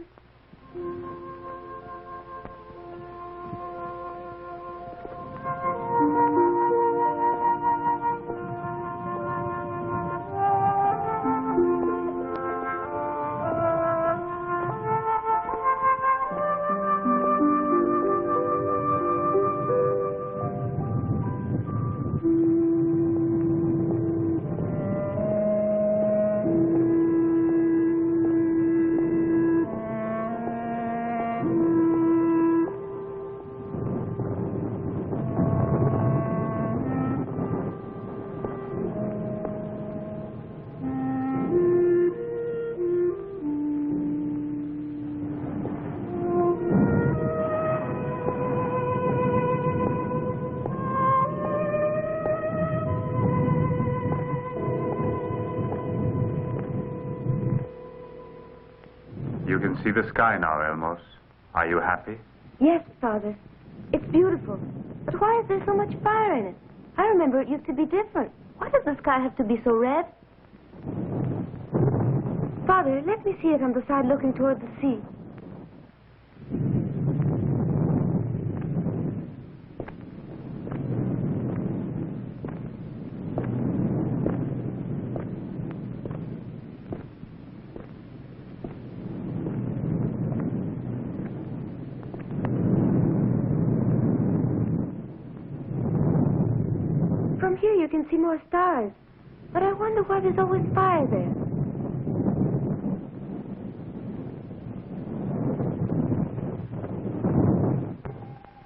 You can see the sky now, Elmos. Are you happy? Yes, Father. It's beautiful. But why is there so much fire in it? I remember it used to be different. Why does the sky have to be so red? Father, let me see it on the side looking toward the sea. From here you can see more stars. But I wonder why there's always fire there.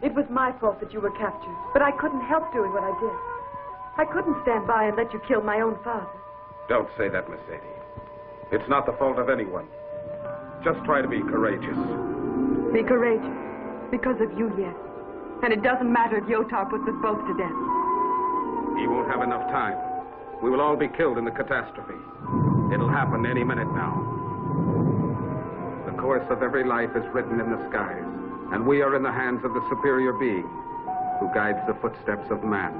It was my fault that you were captured, but I couldn't help doing what I did. I couldn't stand by and let you kill my own father. Don't say that, Mercedes. It's not the fault of anyone. Just try to be courageous. Be courageous. Because of you, yes. And it doesn't matter if Yotar puts us both to death. He won't have enough time. We will all be killed in the catastrophe. It'll happen any minute now. The course of every life is written in the skies, and we are in the hands of the superior being who guides the footsteps of man.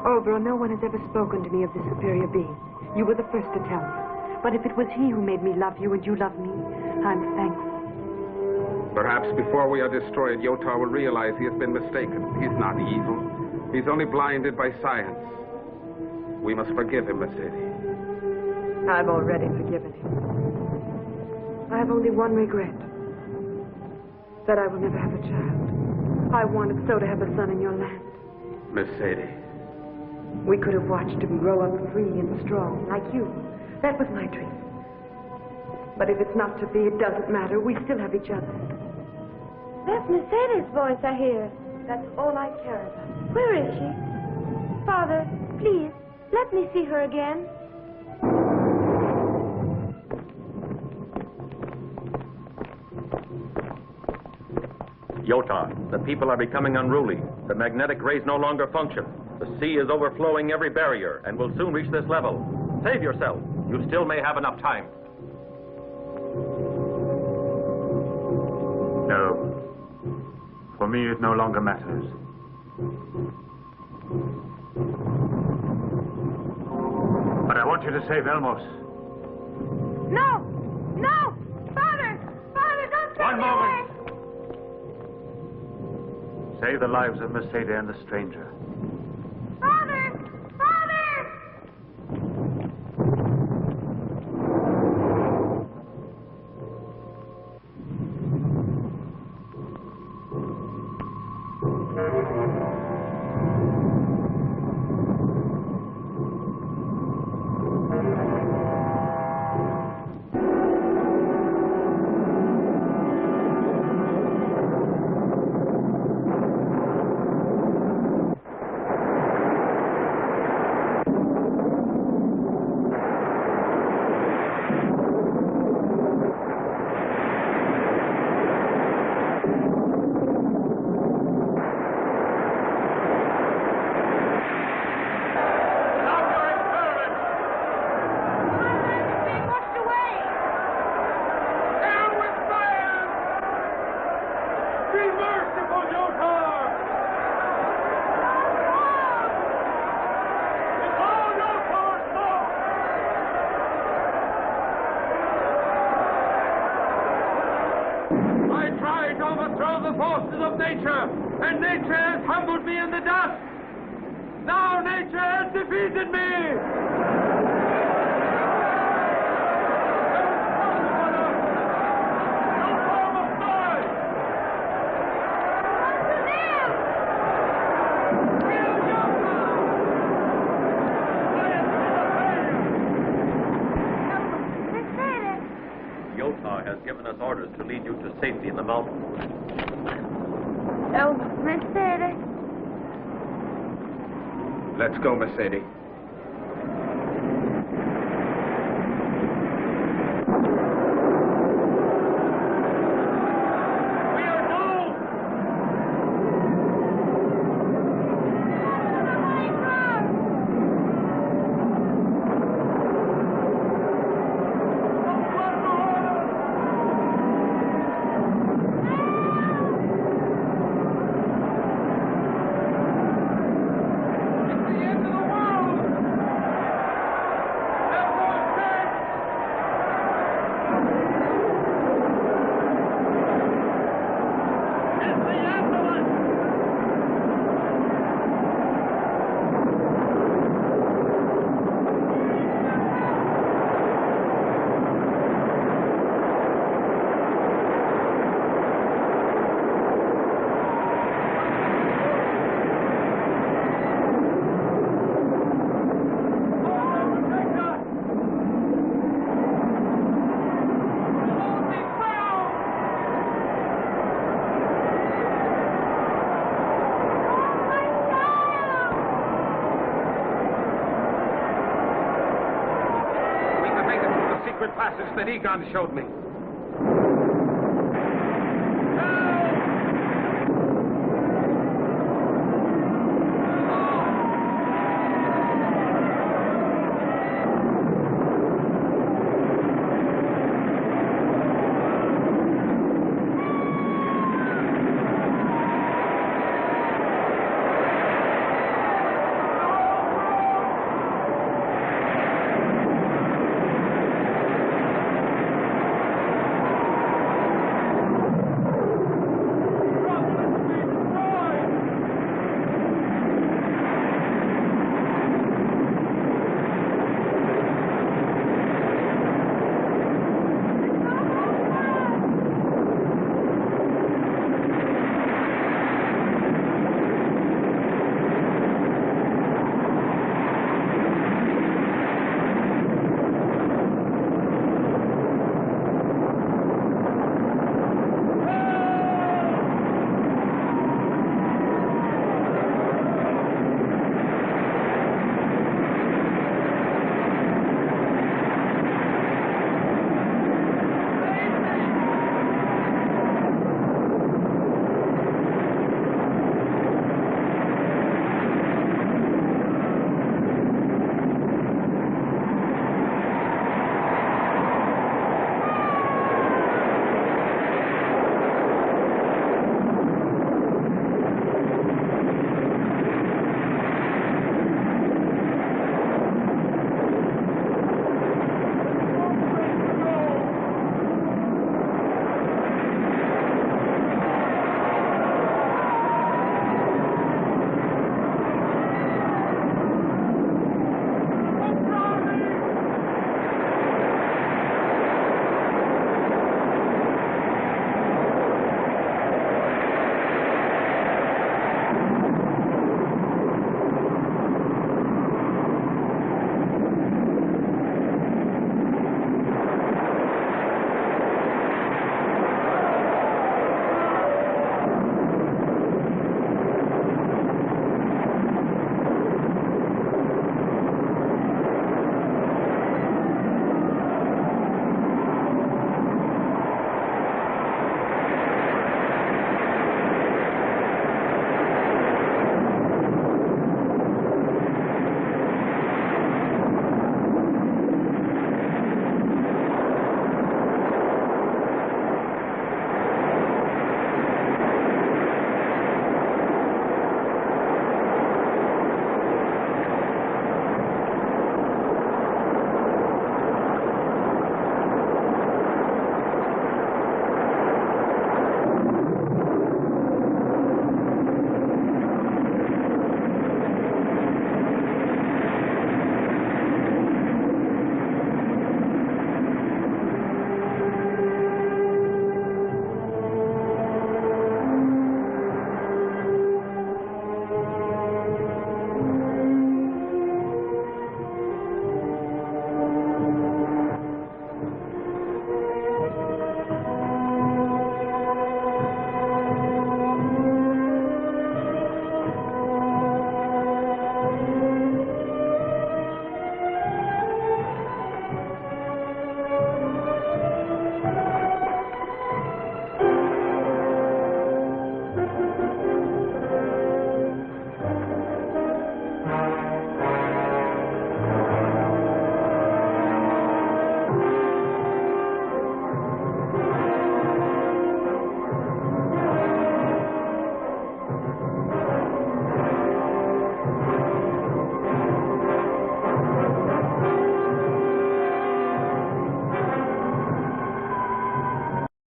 Obro, no one has ever spoken to me of the superior being. You were the first to tell me. But if it was he who made me love you and you love me, I'm thankful. Perhaps before we are destroyed, Yotar will realize he has been mistaken. He's not evil. He's only blinded by science. We must forgive him, Mercedes. I've already forgiven him. I have only one regret. That I will never have a child. I wanted so to have a son in your land. Mercedes. We could have watched him grow up free and strong, like you. That was my dream. But if it's not to be, it doesn't matter. We still have each other. That's Mercedes' voice I hear. That's all I care about. Where is she? Father, please, let me see her again. Yotar, the people are becoming unruly. The magnetic rays no longer function. The sea is overflowing every barrier and will soon reach this level. Save yourself. You still may have enough time. No. For me, it no longer matters. But I want you to save Elmos. No! No! Father! Father, don't throw me away! Save the lives of Mercedes and the stranger. Father! Father! the forces of nature, and nature has humbled me in the dust. Now nature has defeated me. Has given us orders to lead you to safety in the mountains. Oh, Mercedes. Let's go, Mercedes. Passage that Egon showed me.